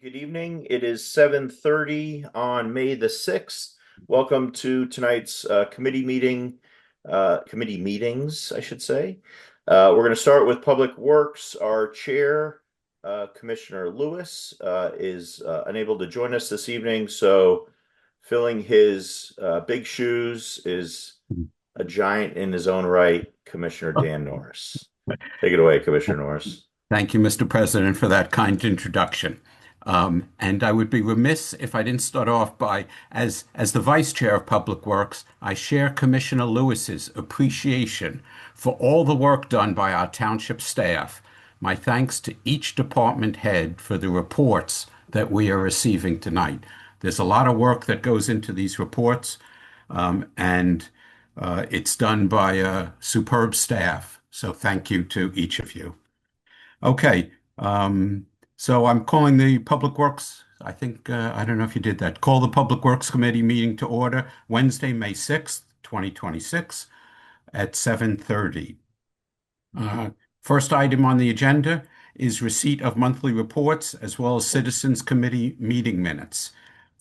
Good evening. It is 7:30 on May the 6th. Welcome to tonight's committee meetings, I should say. We're going to start with Public Works. Our chair, Commissioner Lewis, is unable to join us this evening, so filling his big shoes is a giant in his own right, Commissioner Dan Norris. Take it away, Commissioner Norris. Thank you, Mr. President, for that kind introduction. And I would be remiss if I didn't start off by, as the Vice Chair of Public Works, I share Commissioner Lewis's appreciation for all the work done by our township staff. My thanks to each department head for the reports that we are receiving tonight. There's a lot of work that goes into these reports, and it's done by a superb staff. So thank you to each of you. Okay, so I'm calling the Public Works, I think, I don't know if you did that, call the Public Works Committee meeting to order Wednesday, May 6th, 2026 at 7:30. First item on the agenda is receipt of monthly reports as well as Citizens Committee meeting minutes.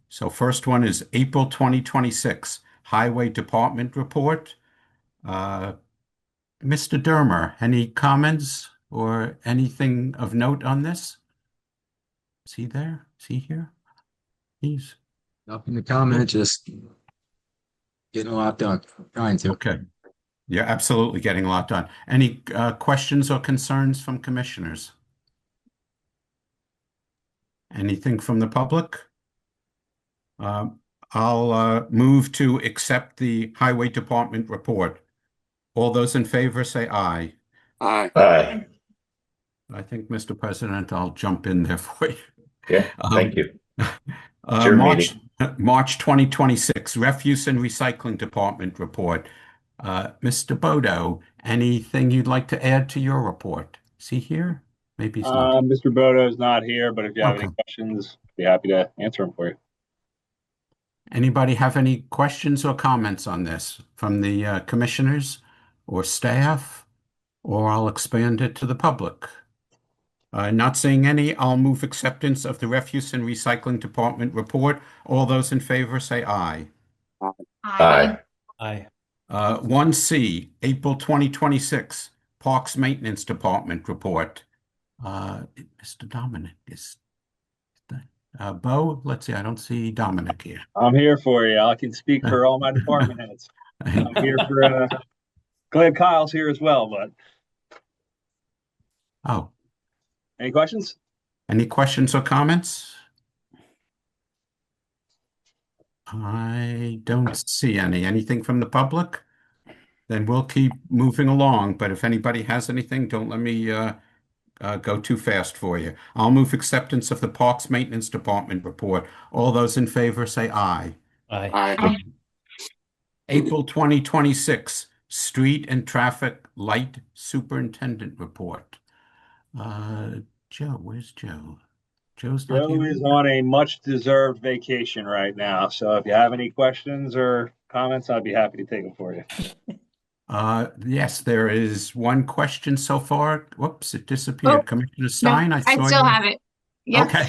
So first one is April 2026 Highway Department report. Mr. Dermer, any comments or anything of note on this? Is he there? Is he here? He's Nothing to comment, just getting a lot done. Trying to. okay. Yeah, absolutely getting a lot done. Any questions or concerns from commissioners? Anything from the public? I'll move to accept the Highway Department report. All those in favor say aye. Aye. Aye. I think, Mr. President, I'll jump in there for you. Yeah, thank you. It's your meeting. March 2026 Refuse and Recycling Department report. Mr. Bodo, anything you'd like to add to your report? Is he here? Maybe he's not. Mr. Bodo is not here, but if you have Okay. any questions, be happy to answer them for you. Anybody have any questions or comments on this from the commissioners or staff? Or I'll expand it to the public. Not seeing any, I'll move acceptance of the Refuse and Recycling Department report. All those in favor say aye. Aye. Aye. 1C, April 2026, Parks Maintenance Department report. Mr. Dominic is Bo, let's see, I don't see Dominic here. I'm here for you. I can speak for all my department heads. I'm here for, glad Kyle's here as well, but Oh, any questions? any questions or comments? I don't see any. Anything from the public? Then we'll keep moving along, but if anybody has anything, don't let me go too fast for you. I'll move acceptance of the Parks Maintenance Department report. All those in favor say aye. Aye. Aye. April 2026 Street and Traffic Light Superintendent report. Joe, where's Joe? Joe's not Joe here. is on a much-deserved vacation right now, so if you have any questions or comments, I'd be happy to take them for you. Yes, there is one question so far. Whoops, it disappeared. Oh, Commissioner Stein, no, I I saw still you. have it. Yeah. Okay.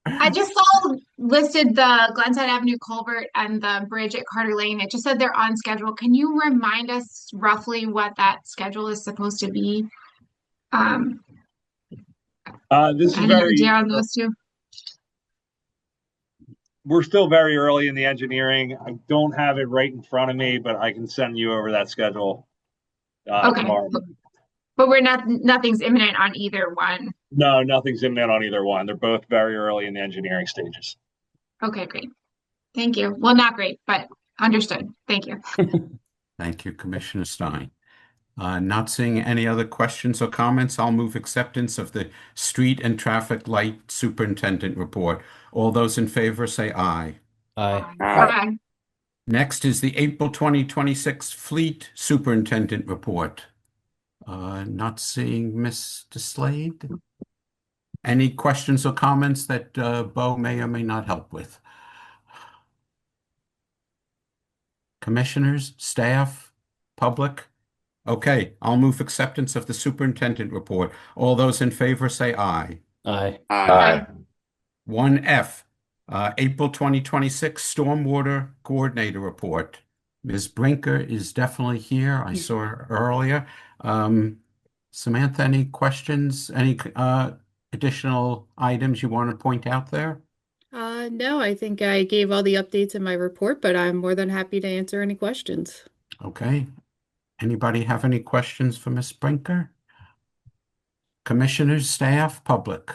I just saw listed the Glenside Avenue culvert and the bridge at Carter Lane. It just said they're on schedule. Can you remind us roughly what that schedule is supposed to be? This is Any very, idea on those two? we're still very early in the engineering. I don't have it right in front of me, but I can send you over that schedule Okay. tomorrow. But we're nothing's imminent on either one. No, nothing's imminent on either one. They're both very early in the engineering stages. Okay, great. Thank you. Well, not great, but understood. Thank you. Thank you, Commissioner Stein. Not seeing any other questions or comments, I'll move acceptance of the Street and Traffic Light Superintendent report. All those in favor say aye. Aye. Bye. Next is the April 2026 Fleet Superintendent report. Not seeing Mr. Slade. Any questions or comments that Bo may or may not help with? Commissioners, staff, public? Okay, I'll move acceptance of the superintendent report. All those in favor say aye. Aye. Aye. 1F, April 2026 Stormwater Coordinator Report. Ms. Brinker is definitely here. I saw her earlier. Samantha, any questions? Any additional items you want to point out there? No, I think I gave all the updates in my report, but I'm more than happy to answer any questions. Okay. Anybody have any questions for Ms. Brinker? Commissioners, staff, public?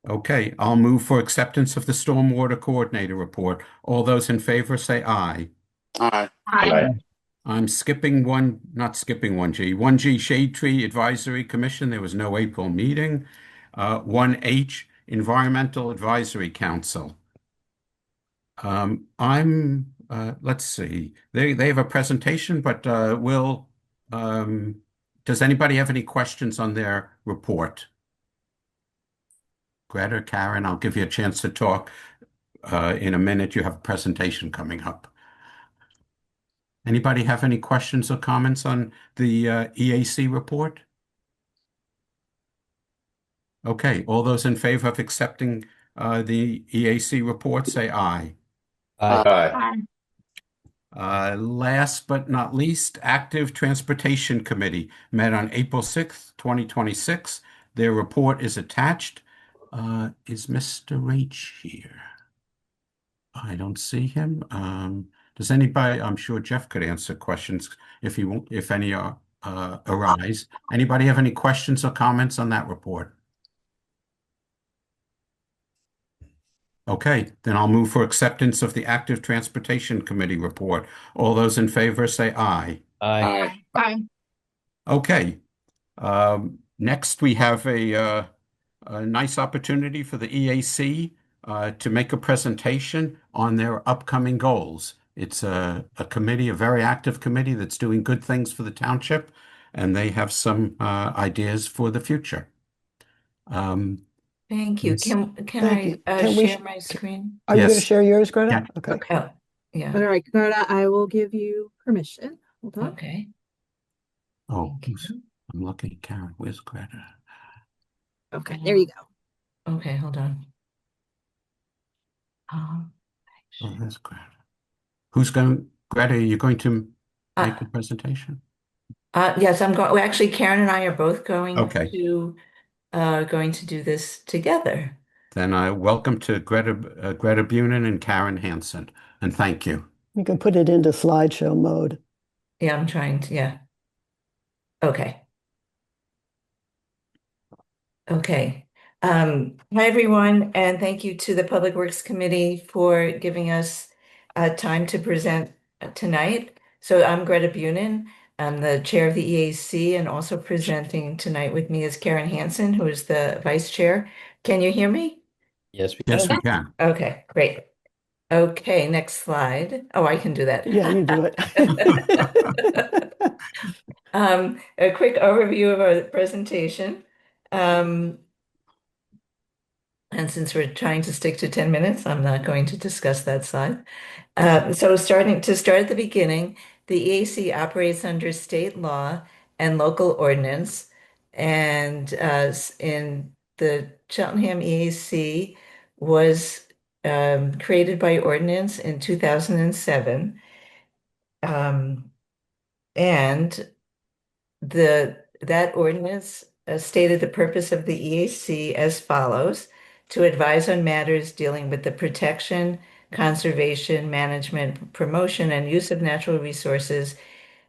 Okay, I'll move for acceptance of the Stormwater Coordinator Report. All those in favor say aye. Aye. Aye. I'm skipping one, not skipping 1G. 1G Shade Tree Advisory Commission, there was no April meeting. 1H Environmental Advisory Council. Let's see, they have a presentation, but does anybody have any questions on their report? Greta, Karen, I'll give you a chance to talk in a minute. You have a presentation coming up. Anybody have any questions or comments on the EAC report? Okay, all those in favor of accepting the EAC report, say aye. Aye. Last but not least, Active Transportation Committee met on April 6th, 2026. Their report is attached. Is Mr. H here? I don't see him. Does anybody, I'm sure Jeff could answer questions if any arise. Anybody have any questions or comments on that report? Okay, then I'll move for acceptance of the Active Transportation Committee report. All those in favor say aye. Aye. Aye. Okay. Next, we have a nice opportunity for the EAC to make a presentation on their upcoming goals. It's a committee, a very active committee that's doing good things for the township, and they have some ideas for the future. Thank you. Yes. Can Thank you. I Can we share my screen? Are you going to Yes. share yours, Greta? Yeah. Okay. Okay. Oh, yeah. All right, Greta, I will give you permission. Hold on. Okay. Oh, Thank you. I'm looking at Karen. Where's Greta? Okay, there you go. Okay, hold on. Oh, there's Greta. Greta, are you going to make a presentation? Yes, I'm going. Well, actually, Karen and I are both going Okay. to do this together. Then I welcome to Greta Bunin and Karen Hansen, and thank you. You can put it into slideshow mode. Yeah, I'm trying to, yeah. Okay. Okay. Hi, everyone, and thank you to the Public Works Committee for giving us time to present tonight. So I'm Greta Bunin. I'm the chair of the EAC, and also presenting tonight with me is Karen Hansen, who is the vice chair. Can you hear me? Yes, we Yes, can. we can. Okay, great. Okay, next slide. Oh, I can do that. Yeah, you do it. A quick overview of our presentation. And since we're trying to stick to 10 minutes, I'm not going to discuss that slide. So to start at the beginning, the EAC operates under state law and local ordinance. And in the Cheltenham EAC was created by ordinance in 2007. And that ordinance stated the purpose of the EAC as follows: to advise on matters dealing with the protection, conservation, management, promotion, and use of natural resources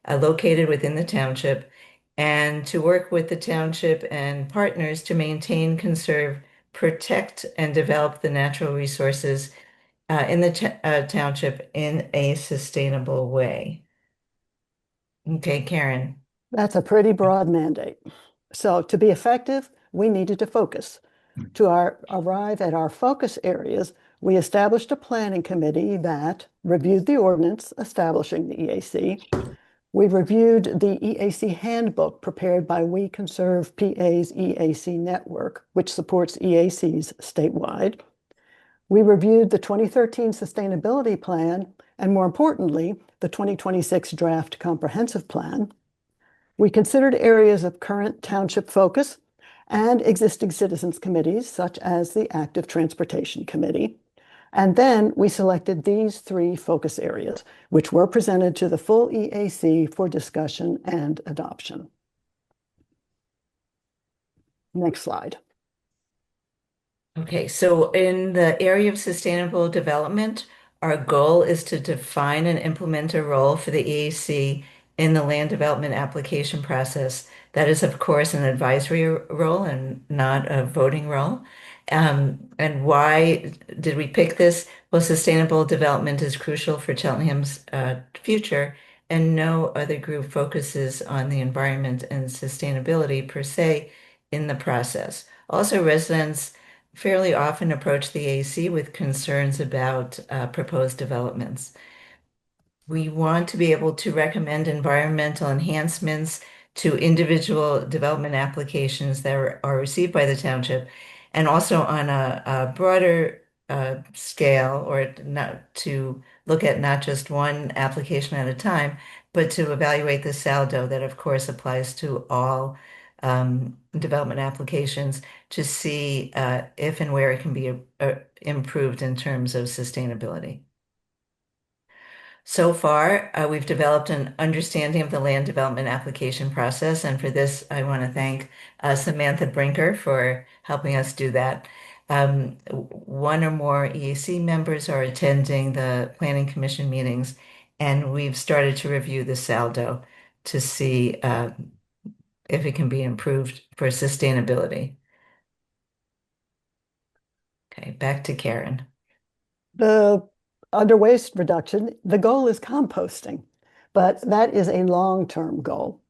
located within the township, and to work with the township and partners to maintain, conserve, protect, and develop the natural resources in the township in a sustainable way. Okay, Karen. That's a pretty broad mandate. So to be effective, we needed to focus. To arrive at our focus areas, we established a planning committee that reviewed the ordinance establishing the EAC. We reviewed the EAC handbook prepared by We Conserve PA's EAC network, which supports EACs statewide. We reviewed the 2013 sustainability plan, and more importantly, the 2026 draft comprehensive plan. We considered areas of current township focus and existing citizens committees such as the Active Transportation Committee. And then we selected these 3 focus areas, which were presented to the full EAC for discussion and adoption. Next slide. Okay, so in the area of sustainable development, our goal is to define and implement a role for the EAC in the land development application process. That is, of course, an advisory role and not a voting role. And why did we pick this? Well, sustainable development is crucial for Cheltenham's future, and no other group focuses on the environment and sustainability per se in the process. Also, residents fairly often approach the AC with concerns about proposed developments. We want to be able to recommend environmental enhancements to individual development applications that are received by the township, and also on a broader scale, or not to look at not just one application at a time, but to evaluate the saldo that, of course, applies to all development applications to see if and where it can be improved in terms of sustainability. So far, we've developed an understanding of the land development application process, and for this, I want to thank Samantha Brinker for helping us do that. One or more EAC members are attending the Planning Commission meetings, and we've started to review the saldo to see if it can be improved for sustainability. Okay, back to Karen. Under waste reduction, the goal is composting, but that is a long-term goal.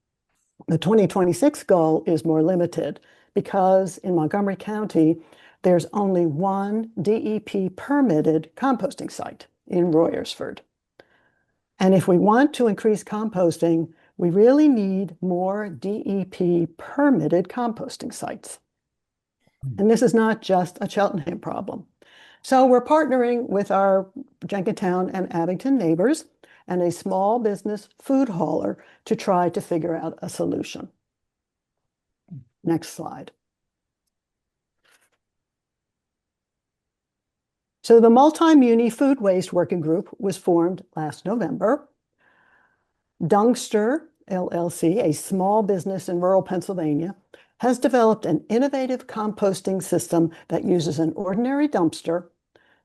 The 2026 goal is more limited because in Montgomery County, there's only one DEP permitted composting site in Royersford. And if we want to increase composting, we really need more DEP permitted composting sites. And this is not just a Cheltenham problem. So we're partnering with our Jenkintown and Abington neighbors and a small business food hauler to try to figure out a solution. Next slide. So the Multi-Muni Food Waste Working Group was formed last November. Dungster LLC, a small business in rural Pennsylvania, has developed an innovative composting system that uses an ordinary dumpster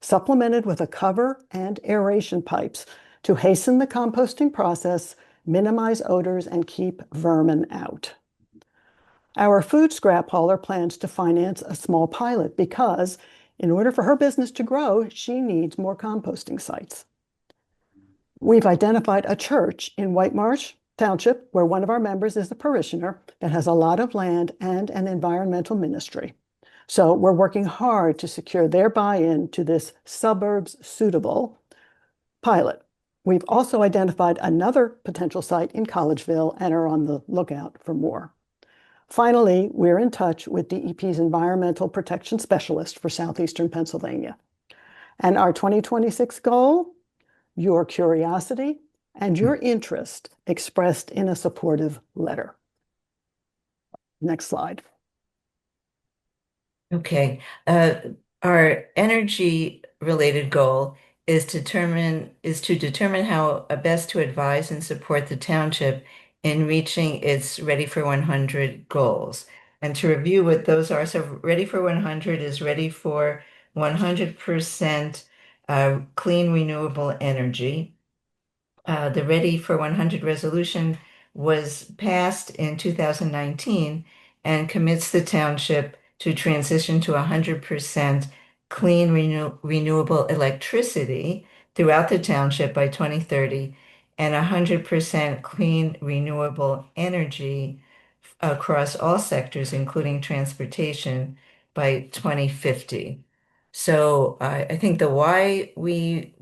supplemented with a cover and aeration pipes to hasten the composting process, minimize odors, and keep vermin out. Our food scrap hauler plans to finance a small pilot because in order for her business to grow, she needs more composting sites. We've identified a church in White Marsh Township where one of our members is a parishioner that has a lot of land and an environmental ministry. So we're working hard to secure their buy-in to this suburbs suitable pilot. We've also identified another potential site in Collegeville and are on the lookout for more. Finally, we're in touch with DEP's environmental protection specialist for southeastern Pennsylvania. And our 2026 goal, your curiosity and your interest expressed in a supportive letter. Next slide. Okay, our energy-related goal is to determine how best to advise and support the township in reaching its Ready for 100 goals. And to review what those are, so Ready for 100 is ready for 100% clean renewable energy. The Ready for 100 resolution was passed in 2019 and commits the township to transition to 100% clean renewable electricity throughout the township by 2030 and 100% clean renewable energy across all sectors, including transportation, by 2050. So I think the why we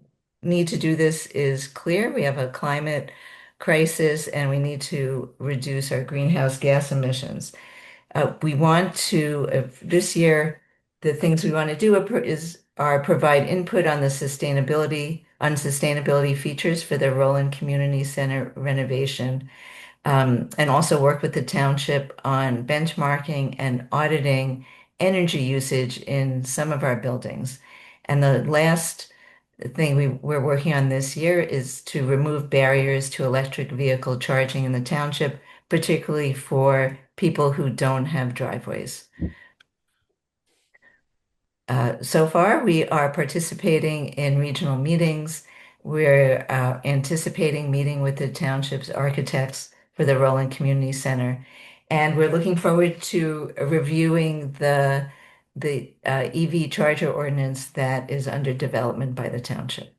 need to do this is clear. We have a climate crisis and we need to reduce our greenhouse gas emissions. We want to, this year, the things we want to do are provide input on the sustainability features for the Roland Community Center renovation. and also work with the township on benchmarking and auditing energy usage in some of our buildings. And the last thing we're working on this year is to remove barriers to electric vehicle charging in the township, particularly for people who don't have driveways. So far, we are participating in regional meetings. We're anticipating meeting with the township's architects for the Roland Community Center. And we're looking forward to reviewing the EV charger ordinance that is under development by the township.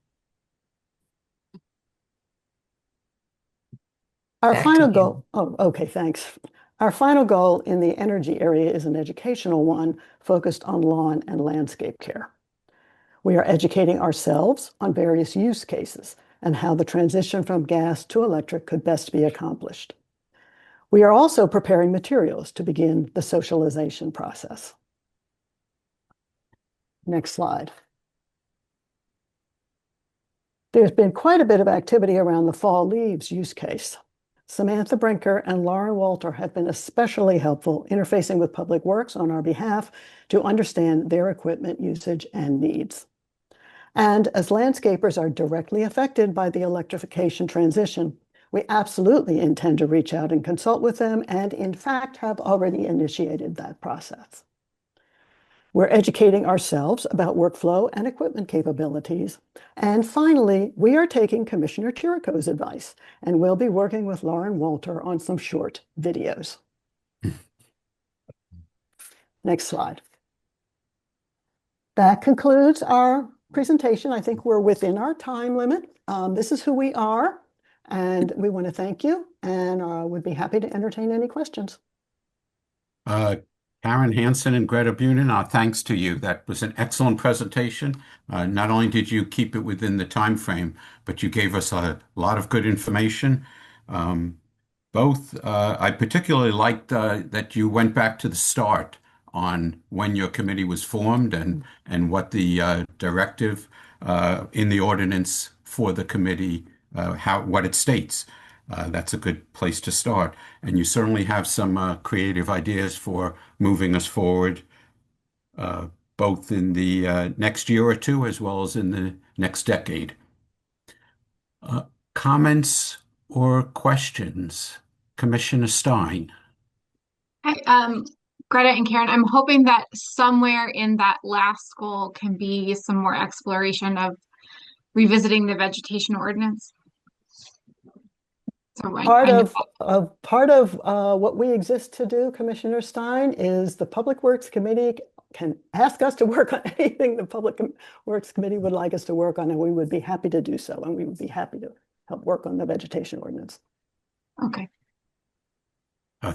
Our Back to final you. goal, oh, okay, thanks. Our final goal in the energy area is an educational one focused on lawn and landscape care. We are educating ourselves on various use cases and how the transition from gas to electric could best be accomplished. We are also preparing materials to begin the socialization process. Next slide. There's been quite a bit of activity around the fall leaves use case. Samantha Brinker and Lauren Walter have been especially helpful interfacing with Public Works on our behalf to understand their equipment usage and needs. And as landscapers are directly affected by the electrification transition, we absolutely intend to reach out and consult with them, and in fact have already initiated that process. We're educating ourselves about workflow and equipment capabilities. And finally, we are taking Commissioner Chirico's advice, and we'll be working with Lauren Walter on some short videos. Next slide. That concludes our presentation. I think we're within our time limit. This is who we are, and we want to thank you, and would be happy to entertain any questions. Karen Hansen and Greta Bunin, our thanks to you. That was an excellent presentation. Not only did you keep it within the time frame, but you gave us a lot of good information. I particularly liked that you went back to the start on when your committee was formed and what the directive in the ordinance for the committee, what it states. That's a good place to start. And you certainly have some creative ideas for moving us forward, both in the next year or two, as well as in the next decade. Comments or questions? Commissioner Stein. Hi, Greta and Karen, I'm hoping that somewhere in that last goal can be some more exploration of revisiting the vegetation ordinance. So Part of what we exist to do, Commissioner Stein, is the Public Works Committee can ask us to work on anything the Public Works Committee would like us to work on, and we would be happy to do so, and we would be happy to help work on the vegetation ordinance. Okay.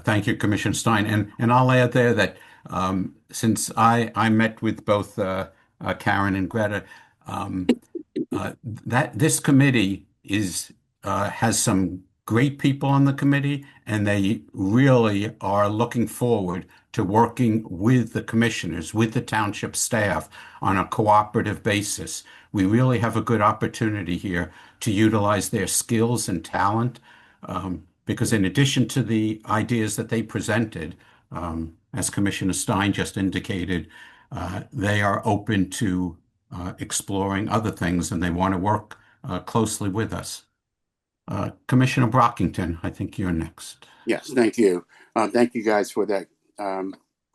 Thank you, Commissioner Stein. And I'll add there that since I met with both Karen and Greta, that this committee has some great people on the committee, and they really are looking forward to working with the commissioners, with the township staff on a cooperative basis. We really have a good opportunity here to utilize their skills and talent, because in addition to the ideas that they presented, as Commissioner Stein just indicated, they are open to exploring other things, and they want to work closely with us. Commissioner Brockington, I think you're next. Yes, thank you. Thank you guys for that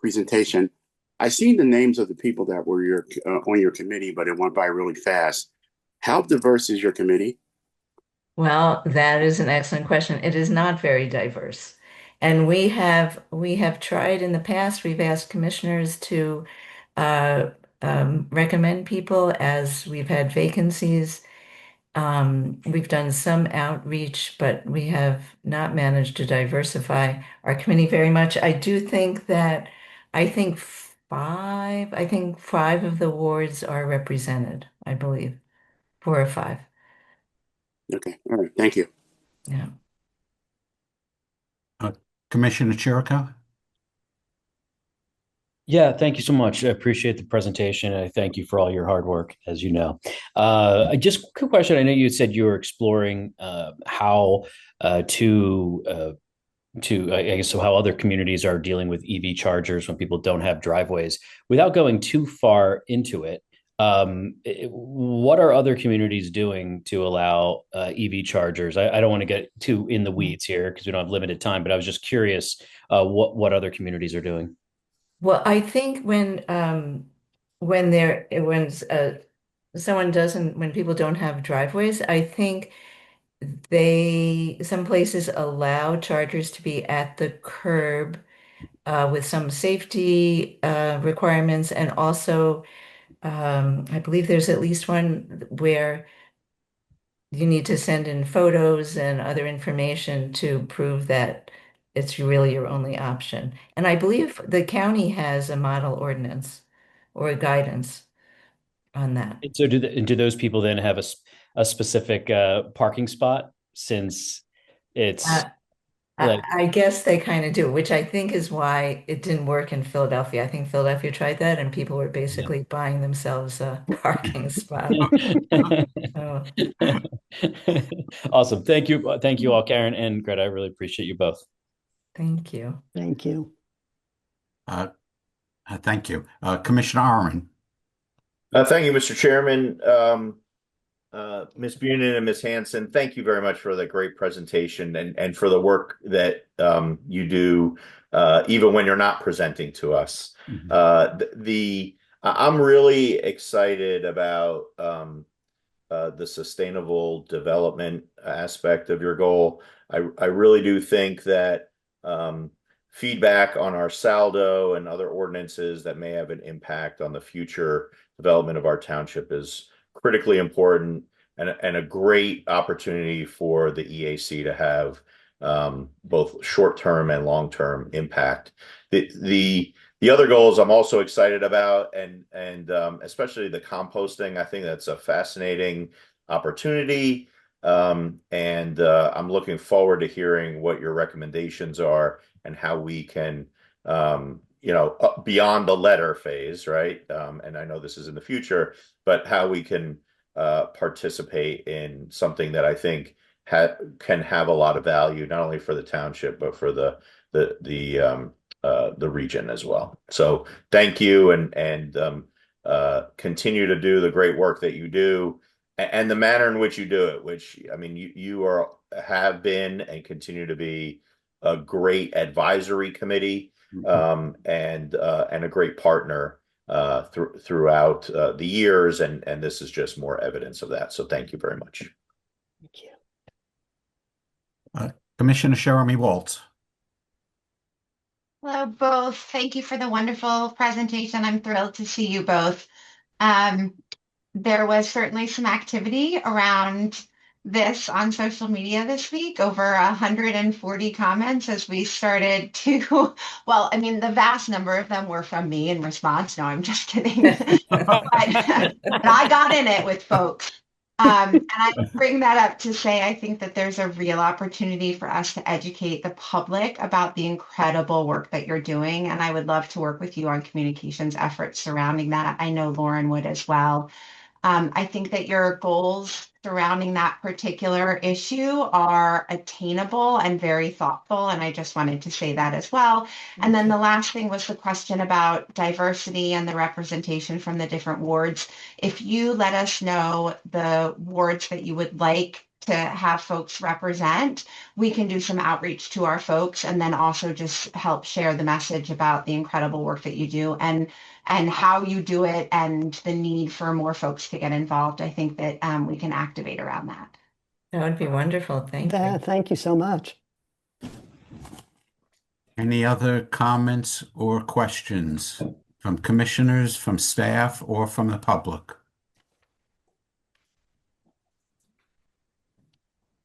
presentation. I seen the names of the people that were on your committee, but it went by really fast. How diverse is your committee? Well, that is an excellent question. It is not very diverse. And we have tried in the past, we've asked commissioners to recommend people as we've had vacancies. We've done some outreach, but we have not managed to diversify our committee very much. I do think that five of the wards are represented, I believe. 4 or 5. Okay, all right, thank you. Yeah. Commissioner Chirico? Yeah, thank you so much. I appreciate the presentation. I thank you for all your hard work, as you know. Just a quick question. I know you said you were exploring how to I guess, so how other communities are dealing with EV chargers when people don't have driveways. Without going too far into it, what are other communities doing to allow EV chargers? I don't want to get too in the weeds here because we don't have limited time, but I was just curious what other communities are doing. Well, I think when someone doesn't when people don't have driveways, I think some places allow chargers to be at the curb with some safety requirements, and also I believe there's at least one where you need to send in photos and other information to prove that it's really your only option. And I believe the county has a model ordinance or a guidance on that. And so do those people then have a specific parking spot since it's Uh, like I guess they kind of do, which I think is why it didn't work in Philadelphia. I think Philadelphia tried that, and people were yeah. basically buying themselves a parking spot. So, Awesome. Thank you. Thank you all, Karen and Greta. I really appreciate you both. thank you. Thank you. Uh, thank you. Commissioner Arman. Thank you, Mr. Chairman. Ms. Bunin and Ms. Hanson, thank you very much for the great presentation and for the work that you do, even when you're not presenting to us. I'm really excited about the sustainable development aspect of your goal. I really do think that feedback on our saldo and other ordinances that may have an impact on the future development of our township is critically important and a great opportunity for the EAC to have both short-term and long-term impact. The other goals I'm also excited about, and especially the composting. I think that's a fascinating opportunity, and I'm looking forward to hearing what your recommendations are and how we can, beyond the letter phase, right? And I know this is in the future, but how we can participate in something that I think can have a lot of value, not only for the township, but for the region as well. So thank you, and continue to do the great work that you do, and the manner in which you do it. Which, I mean, you have been and continue to be a great advisory committee, and a great partner throughout the years, and this is just more evidence of that. So thank you very much. Thank you. Commissioner Jeremy Waltz. Hello, both. Thank you for the wonderful presentation. I'm thrilled to see you both. There was certainly some activity around this on social media this week, over 140 comments as we started to, well, I mean, the vast number of them were from me in response. No, I'm just kidding. but I got in it with folks. And I bring that up to say I think that there's a real opportunity for us to educate the public about the incredible work that you're doing. And I would love to work with you on communications efforts surrounding that. I know Lauren would as well. I think that your goals surrounding that particular issue are attainable and very thoughtful. And I just wanted to say that as well. And then the last thing was the question about diversity and the representation from the different wards. If you let us know the wards that you would like to have folks represent, we can do some outreach to our folks and then also just help share the message about the incredible work that you do and how you do it and the need for more folks to get involved. I think that we can activate around that. That would be wonderful. Thank you. Thank you so much. Any other comments or questions from commissioners, from staff, or from the public?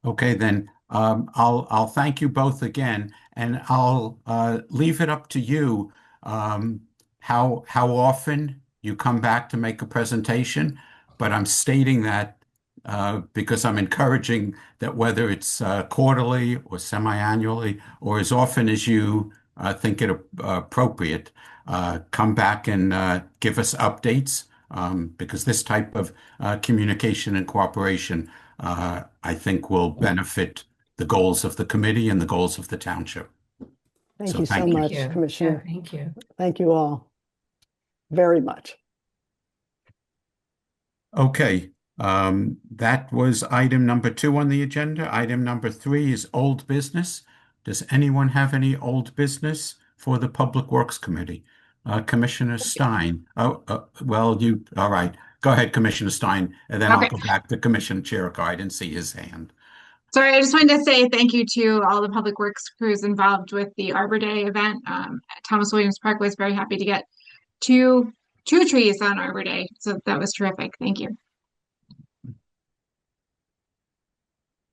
Okay, then I'll thank you both again, and I'll leave it up to you how often you come back to make a presentation. But I'm stating that because I'm encouraging that whether it's quarterly or semi-annually or as often as you think it appropriate, come back and give us updates, because this type of communication and cooperation, I think, will benefit the goals of the committee and the goals of the township. Thank So you so thank you. much, Yeah, Commissioner. thank you. Thank you all very much. Okay, that was item number 2 on the agenda. Item number 3 is old business. Does anyone have any old business for the Public Works Committee? Commissioner Stein. All right. Go ahead, Commissioner Stein, and then I'll Okay. go back to Commissioner Chirico. I didn't see his hand. Sorry, I just wanted to say thank you to all the public works crews involved with the Arbor Day event. Thomas Williams Park was very happy to get two trees on Arbor Day, so that was terrific. Thank you.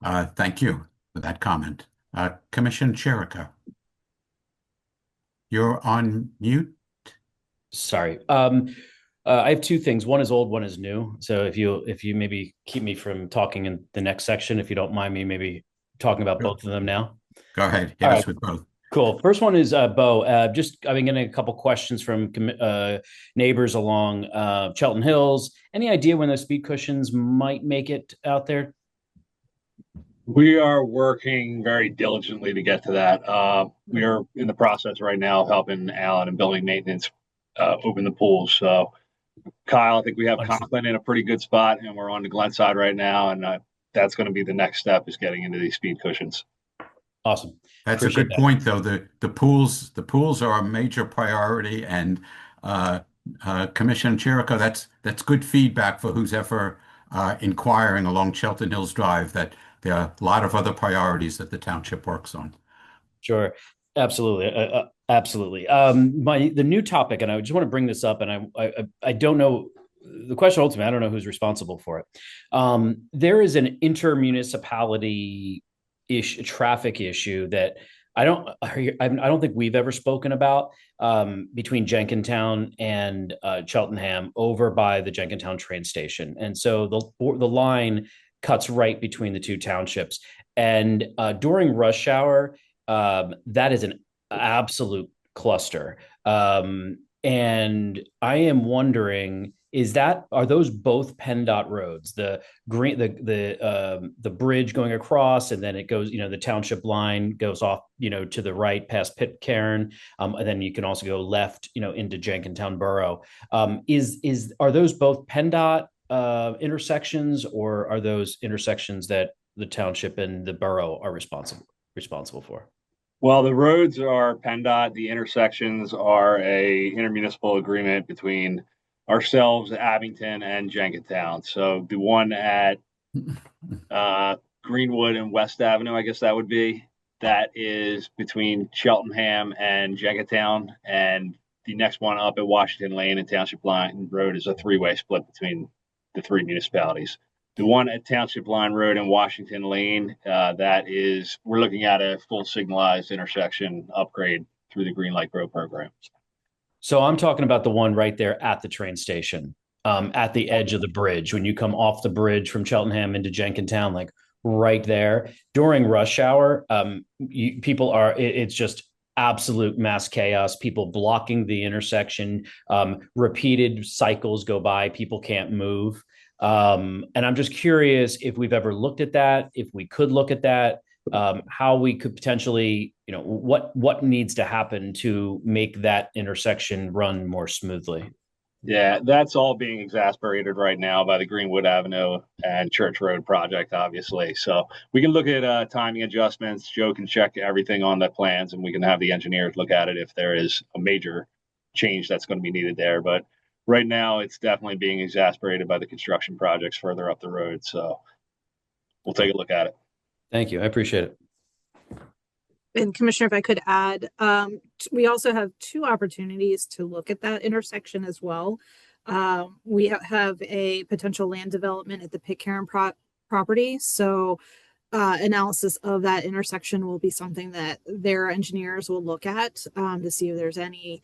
Thank you for that comment. Commissioner Chirico, you're on mute. Sorry. I have 2 things. One is old, one is new. So if you maybe keep me from talking in the next section, if you don't mind me maybe talking about both of them now. Go ahead. Hit us with both. Cool. First one is Bo. I've been getting a couple questions from neighbors along Cheltenham Hills. Any idea when those speed cushions might make it out there? We are working very diligently to get to that. We are in the process right now of helping Alan and building maintenance open the pools. So, Kyle, I think we have Conklin in a pretty good spot, and we're on the Glen side right now, and that's going to be the next step, is getting into these speed cushions. Awesome. That's a good point, though. The pools are a major priority, and Commissioner Chirico, that's good feedback for who's ever inquiring along Cheltenham Hills Drive, that there are a lot of other priorities that the township works on. Sure. Absolutely. Absolutely. The new topic, and I just want to bring this up, and I don't know the question ultimately, I don't know who's responsible for it. There is an intermunicipality traffic issue that I don't think we've ever spoken about between Jenkintown and Cheltenham over by the Jenkintown train station. And so the line cuts right between the 2 townships. And during rush hour, that is an absolute cluster. And I am wondering, are those both PennDOT roads? The bridge going across, and then it goes, the township line goes off, to the right past Pitcairn, and then you can also go left, into Jenkintown Borough. Are those both PennDOT intersections, or are those intersections that the township and the borough are responsible for? Well, the roads are PennDOT. The intersections are a intermunicipal agreement between ourselves, Abington, and Jenkintown. So the one at Greenwood and West Avenue, I guess that would be, that is between Cheltenham and Jenkintown. And the next one up at Washington Lane and Township Line Road is a 3-way split between the 3 municipalities. The one at Township Line Road and Washington Lane, we're looking at a full signalized intersection upgrade through the Green Light Grow program. So I'm talking about the one right there at the train station, at the edge of the bridge. When you come off the bridge from Cheltenham into Jenkintown, like right there during rush hour, it's just absolute mass chaos. People blocking the intersection, repeated cycles go by, people can't move. And I'm just curious if we've ever looked at that, if we could look at that, how we could potentially, what needs to happen to make that intersection run more smoothly. Yeah, that's all being exacerbated right now by the Greenwood Avenue and Church Road project, obviously. So we can look at timing adjustments. Joe can check everything on the plans, and we can have the engineers look at it if there is a major change that's going to be needed there. But right now, it's definitely being exacerbated by the construction projects further up the road. So we'll take a look at it. Thank you. I appreciate it. And Commissioner, if I could add, we also have 2 opportunities to look at that intersection as well. We have a potential land development at the Pitcairn property. So analysis of that intersection will be something that their engineers will look at to see if there's any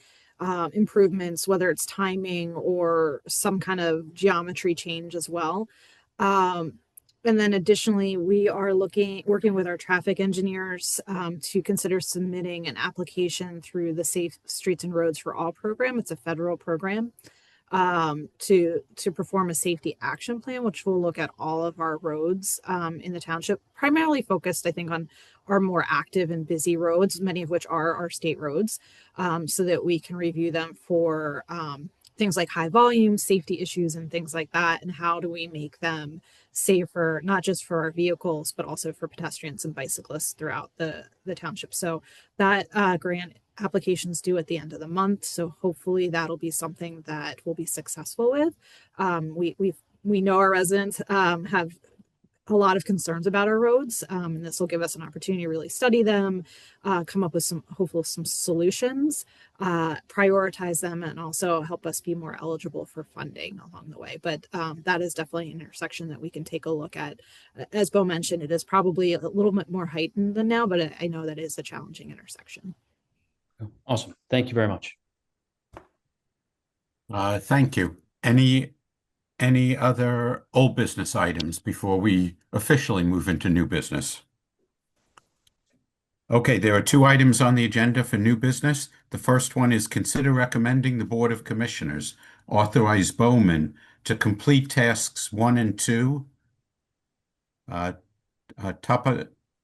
improvements, whether it's timing or some kind of geometry change as well. And then additionally, we are working with our traffic engineers to consider submitting an application through the Safe Streets and Roads for All program. It's a federal program to perform a safety action plan, which will look at all of our roads in the township, primarily focused, I think, on our more active and busy roads, many of which are our state roads, so that we can review them for things like high volume, safety issues, and things like that, and how do we make them safer, not just for our vehicles, but also for pedestrians and bicyclists throughout the township. So that grant applications due at the end of the month. So hopefully that'll be something that we'll be successful with. We know our residents have a lot of concerns about our roads, and this will give us an opportunity to really study them, come up with hopefully some solutions, prioritize them, and also help us be more eligible for funding along the way. But that is definitely an intersection that we can take a look at. As Bo mentioned, it is probably a little bit more heightened than now, but I know that is a challenging intersection. Awesome. Thank you very much. Thank you. Any other old business items before we officially move into new business? Okay, there are 2 items on the agenda for new business. The first one is consider recommending the Board of Commissioners authorize Bowman to complete tasks 1 and 2,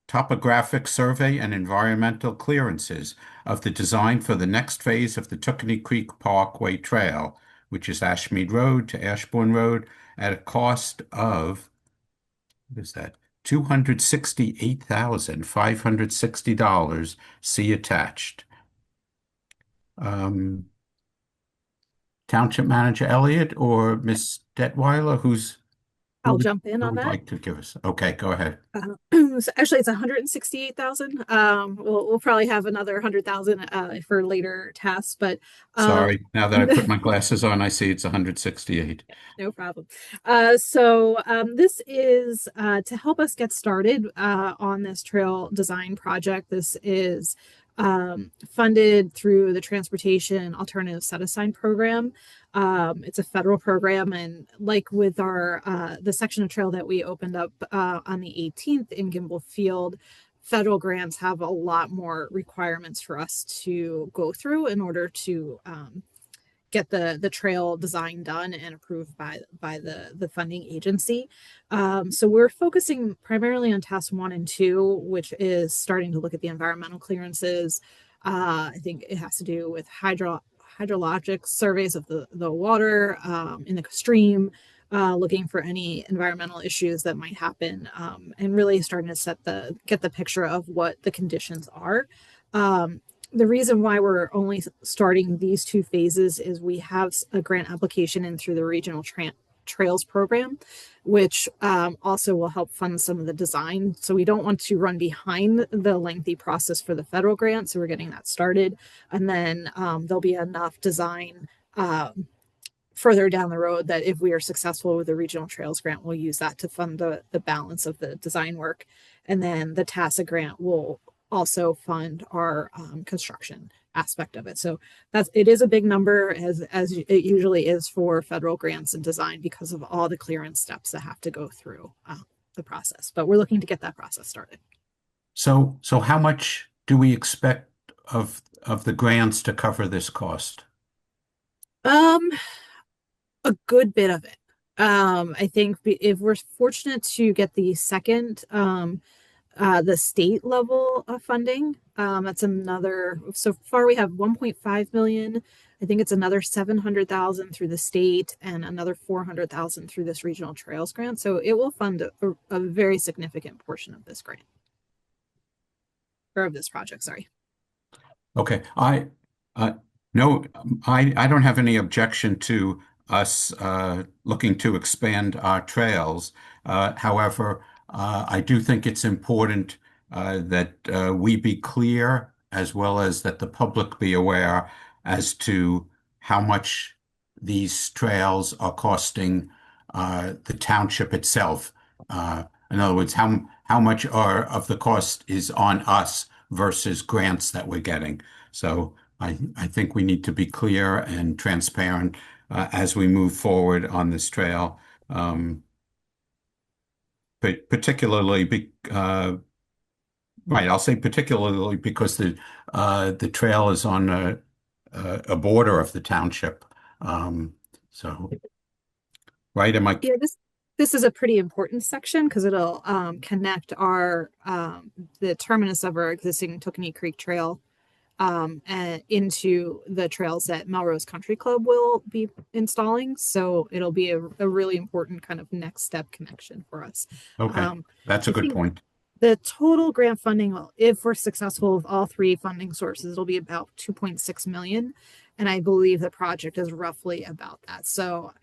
topographic survey and environmental clearances of the design for the next phase of the Tookany Creek Parkway Trail, which is Ashmead Road to Ashbourne Road, at a cost of, what is that, $268,560. See attached. Township Manager Elliott or Ms. Detweiler, I'll jump in on would that. like to give us? Okay, go ahead. So actually, it's 168,000. We'll probably have another 100,000 for later tasks, but sorry. Now that I put my glasses on, I see it's 168. No problem. So this is to help us get started on this trail design project. This is funded through the Transportation Alternative Set Aside Program. It's a federal program, and like with our the section of trail that we opened up on the 18th in Gimble Field, federal grants have a lot more requirements for us to go through in order to get the trail design done and approved by the funding agency. So we're focusing primarily on tasks 1 and 2, which is starting to look at the environmental clearances. I think it has to do with hydrologic surveys of the water in the stream, looking for any environmental issues that might happen, and really starting to get the picture of what the conditions are. The reason why we're only starting these 2 phases is we have a grant application in through the Regional Trails Program, which also will help fund some of the design. So we don't want to run behind the lengthy process for the federal grant. So we're getting that started. And then there'll be enough design further down the road that if we are successful with the Regional Trails Grant, we'll use that to fund the balance of the design work. And then the TASA grant will also fund our construction aspect of it. So it is a big number, as it usually is for federal grants and design, because of all the clearance steps that have to go through the process. But we're looking to get that process started. So how much do we expect of the grants to cover this cost? A good bit of it. I think if we're fortunate to get the second the state level of funding, that's another. So far we have 1.5 million. I think it's another 700,000 through the state and another 400,000 through this Regional Trails Grant. So it will fund a very significant portion of this grant, or of this project. Sorry. Okay, no, I don't have any objection to us looking to expand our trails. However, I do think it's important that we be clear, as well as that the public be aware as to how much these trails are costing the township itself. In other words, how much of the cost is on us versus grants that we're getting. So I think we need to be clear and transparent as we move forward on this trail. But particularly, right, I'll say particularly because the trail is on a border of the township. So, right, am I? Yeah, this is a pretty important section because it'll connect our the terminus of our existing Tookany Creek Trail and into the trails that Melrose Country Club will be installing. So it'll be a really important kind of next step connection for us. Okay, that's a I good think point. the total grant funding, if we're successful with all three funding sources, it'll be about 2.6 million. And I believe the project is roughly about that. So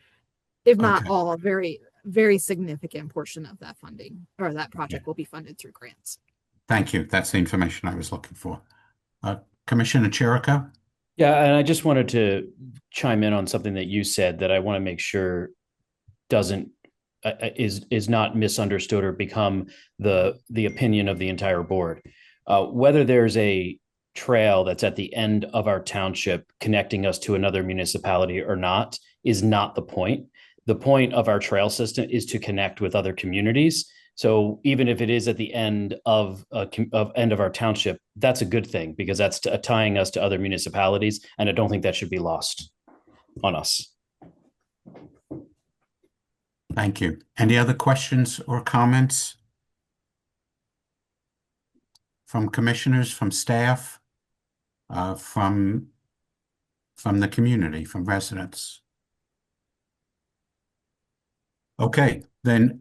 if not Okay. all, a very, very significant portion of that funding or that project will be funded through grants. Thank you. That's the information I was looking for. Commissioner Chirico? Yeah, and I just wanted to chime in on something that you said that I want to make sure doesn't is not misunderstood or become the opinion of the entire board. Whether there's a trail that's at the end of our township connecting us to another municipality or not is not the point. The point of our trail system is to connect with other communities. So even if it is at the end of our township, that's a good thing because that's tying us to other municipalities, and I don't think that should be lost on us. Thank you. Any other questions or comments from commissioners, from staff, from the community, from residents? Okay, then.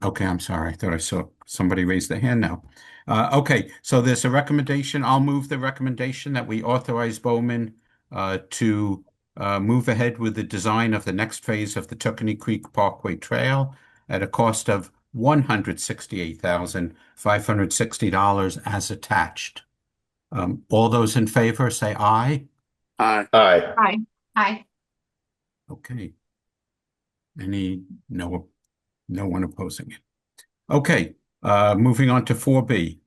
Okay, I'm sorry. I thought I saw somebody raise their hand now. Okay, so there's a recommendation. I'll move the recommendation that we authorize Bowman to move ahead with the design of the next phase of the Tookany Creek Parkway Trail at a cost of $168,560 as attached. All those in favor say aye. Aye. Aye. Aye. Aye. Okay. No one opposing it. Okay, moving on to 4B.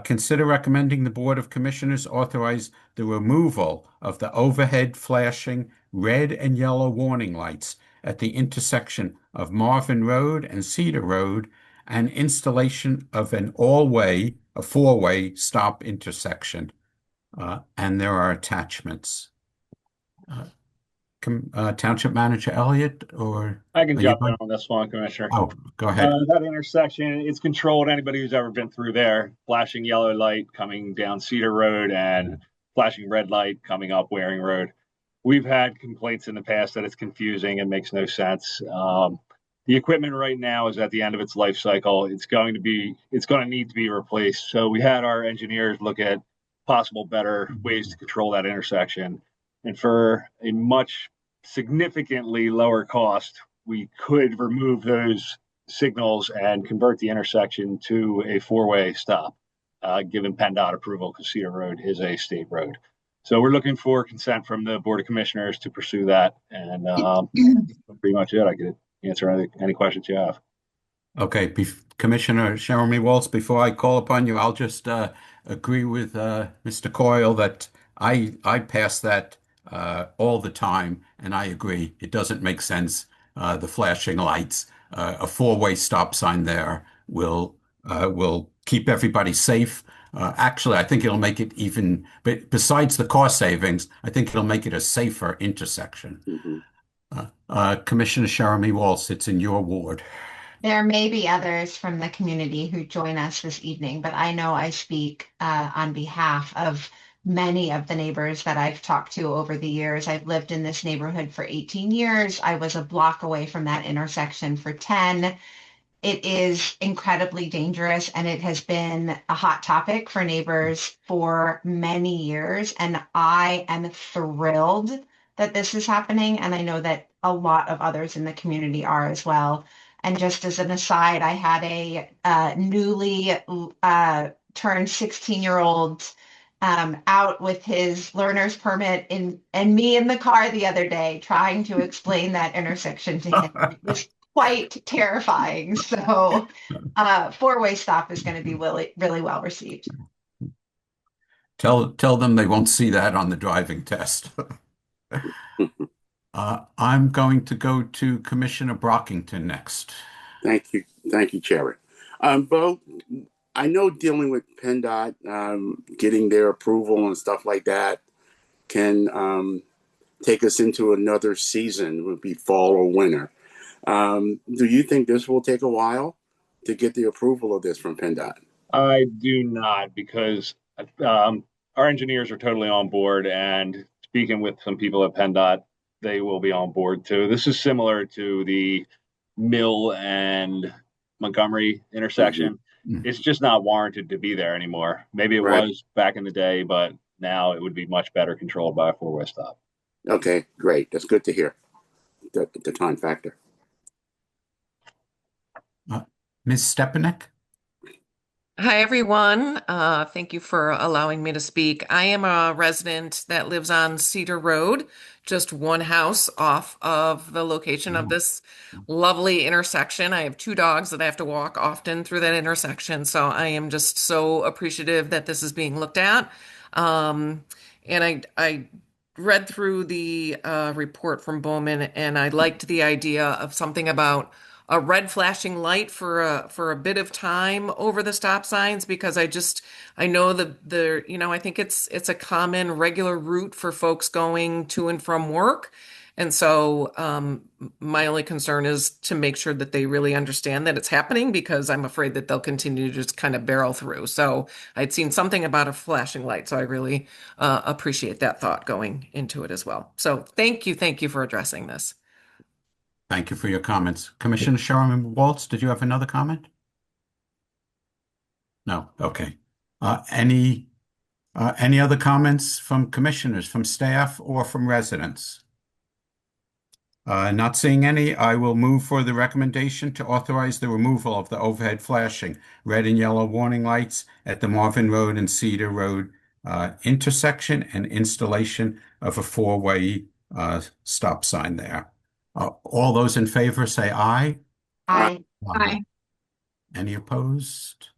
Consider recommending the Board of Commissioners authorize the removal of the overhead flashing red and yellow warning lights at the intersection of Marvin Road and Cedar Road and installation of a four-way stop intersection. And there are attachments. Township Manager Elliott, or I can jump in on this one, Commissioner. Oh, go ahead. That intersection, it's controlled. Anybody who's ever been through there, flashing yellow light coming down Cedar Road and flashing red light coming up Waring Road. We've had complaints in the past that it's confusing and makes no sense. The equipment right now is at the end of its life cycle. It's going to need to be replaced. So we had our engineers look at possible better ways to control that intersection. And for a much significantly lower cost, we could remove those signals and convert the intersection to a four-way stop, given PennDOT approval, because Cedar Road is a state road. So we're looking for consent from the Board of Commissioners to pursue that. And pretty much it. I could answer any questions you have. Okay, Commissioner Jeremy Waltz, before I call upon you, I'll just agree with Mr. Coyle that I pass that all the time, and I agree. It doesn't make sense. The flashing lights, a four-way stop sign there will keep everybody safe. Actually, I think it'll make it even, but besides the cost savings, I think it'll make it a safer intersection. Commissioner Jeremy Waltz, it's in your ward. There may be others from the community who join us this evening, but I know I speak on behalf of many of the neighbors that I've talked to over the years. I've lived in this neighborhood for 18 years. I was a block away from that intersection for 10. It is incredibly dangerous, and it has been a hot topic for neighbors for many years. And I am thrilled that this is happening, and I know that a lot of others in the community are as well. And just as an aside, I had a newly turned 16-year-old out with his learner's permit and me in the car the other day trying to explain that intersection to him. It was quite terrifying. So four-way stop is going to be really, really well received. Tell them they won't see that on the driving test. I'm going to go to Commissioner Brockington next. Thank you, Chairman. Bo, I know dealing with PennDOT, getting their approval and stuff like that can take us into another season, would be fall or winter. Do you think this will take a while to get the approval of this from PennDOT? I do not, because our engineers are totally on board, and speaking with some people at PennDOT, they will be on board too. This is similar to the Mill and Montgomery intersection. It's just not warranted to be there anymore. Maybe it Right. was back in the day, but now it would be much better controlled by a four-way stop. Okay, great. That's good to hear. The time factor. Ms. Stepanek? Hi, everyone. Thank you for allowing me to speak. I am a resident that lives on Cedar Road, just one house off of the location of this lovely intersection. I have two dogs that I have to walk often through that intersection, so I am just so appreciative that this is being looked at. And I read through the report from Bowman, and I liked the idea of something about a red flashing light for a bit of time over the stop signs, because I know I think it's a common regular route for folks going to and from work. And so my only concern is to make sure that they really understand that it's happening, because I'm afraid that they'll continue to just kind of barrel through. So I'd seen something about a flashing light, so I really appreciate that thought going into it as well. So thank you for addressing this. Thank you for your comments. Commissioner Sherman Waltz, did you have another comment? No. Okay. Any other comments from commissioners, from staff, or from residents? Not seeing any, I will move for the recommendation to authorize the removal of the overhead flashing red and yellow warning lights at the Marvin Road and Cedar Road intersection, and installation of a four-way stop sign there. All those in favor say aye. Aye. Aye. Any opposed?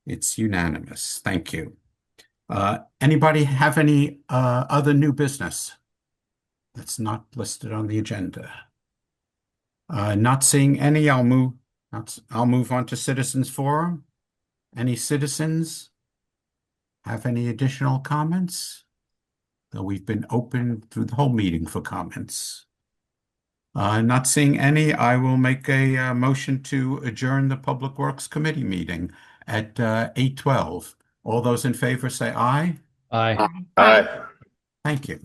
It's unanimous. Thank you. Anybody have any other new business that's not listed on the agenda? Not seeing any, I'll move on to citizens forum. Any citizens have any additional comments? Though we've been open through the whole meeting for comments. Not seeing any, I will make a motion to adjourn the Public Works Committee meeting at 8:12. All those in favor say aye. Aye. Aye. Thank you.